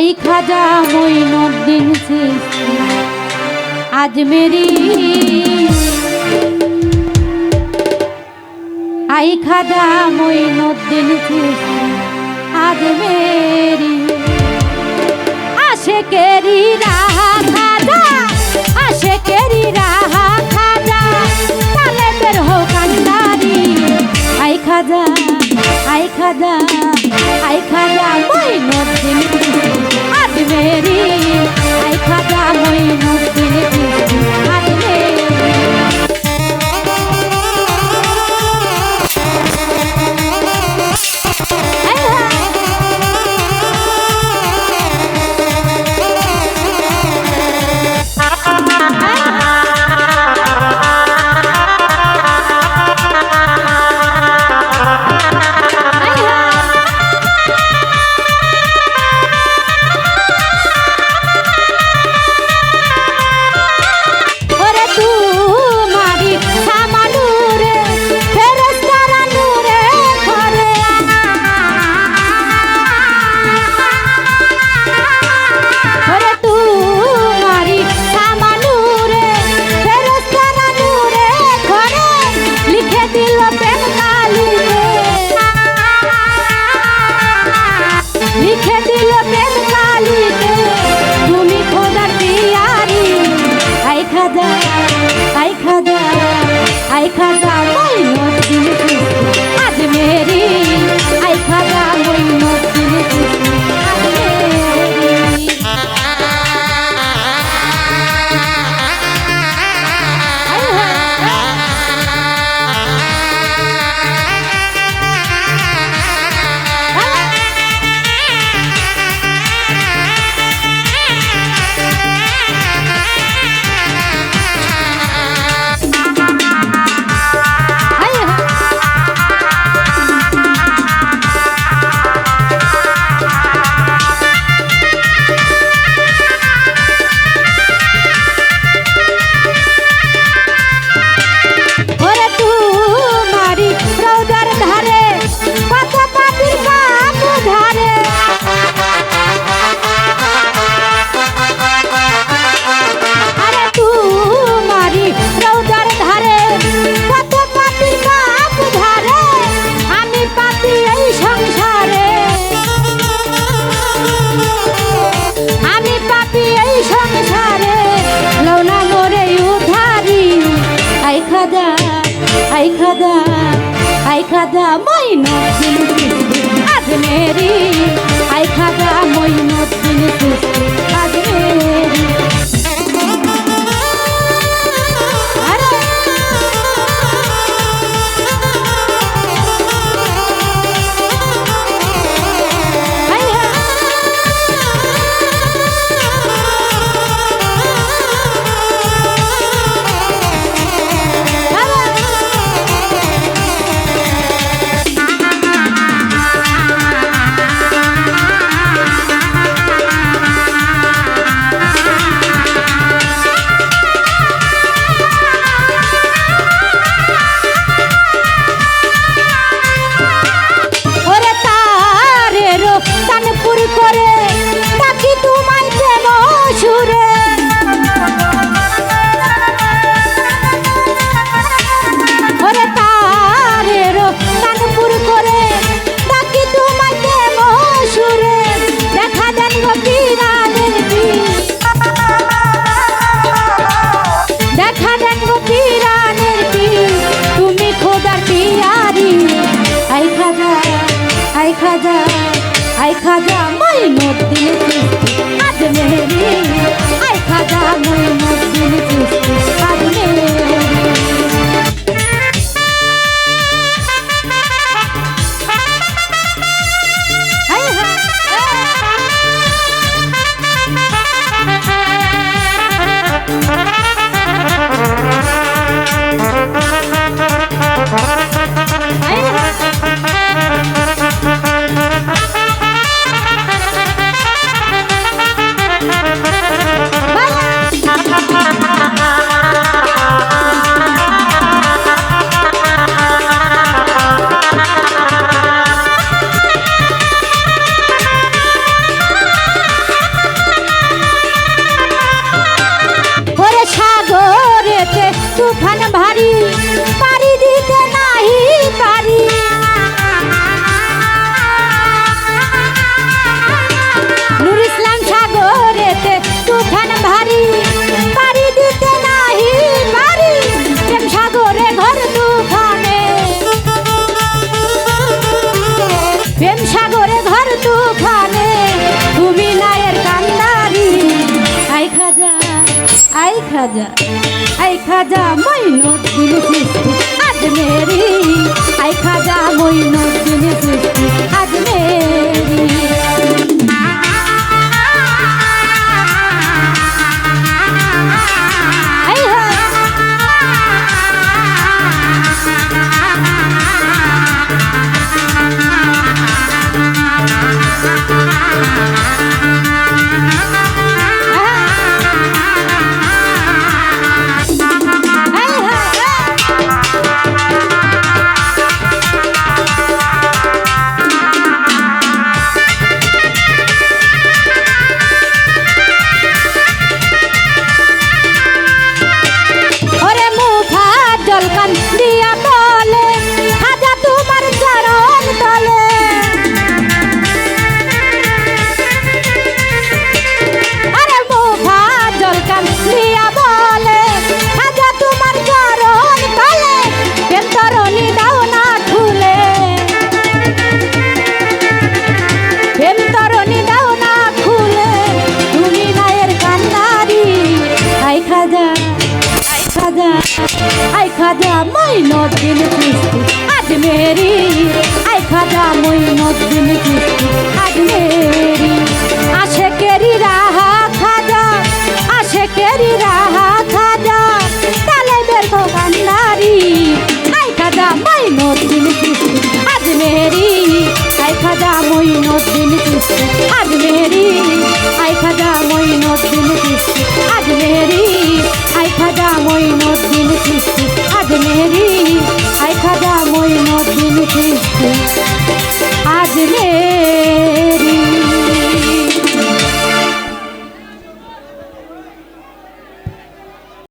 आई खाजा मोइनुद्दीन चिश्ती अजमेरी आई खाजा मोइनुद्दीन चिश्ती अजमेरी आशिकेरी राह खाजा आशिकेरी राह खाजा ताले बेर हो कांडारी आई खाजा मोइनुद्दीन अजमेरी आई खाजा मोइनुद्दीन अजमेरी आई खाजा मोइनुद्दीन चिश्ती अजमेरी आई खाजा मोइनुद्दीन चिश्ती अजमेरी आई खाजा मोइनुद्दीन चिश्ती अजमेरी आई खाजा मोइनुद्दीन चिश्ती अजमेरी आई खाजा मोइनुद्दीन चिश्ती अजमेरी आई खाजा मोइनुद्दीन चिश्ती अजमेरी খাজা মঈনুদ্দিন চিশতি আজমেরি আই খাজা মঈনুদ্দিন চিশতি আজমেরি আই খাজা মঈনুদ্দিন চিশতি আজমেরি আই খাজা মঈনুদ্দিন চিশতি আজমেরি আশেকেরি রাহা খাজা আশেকেরি রাহা খাজা তালেবের দোকানদারি আই খাজা মঈনুদ্দিন চিশতি আজমেরি আই খাজা মঈনুদ্দিন চিশতি আজমেরি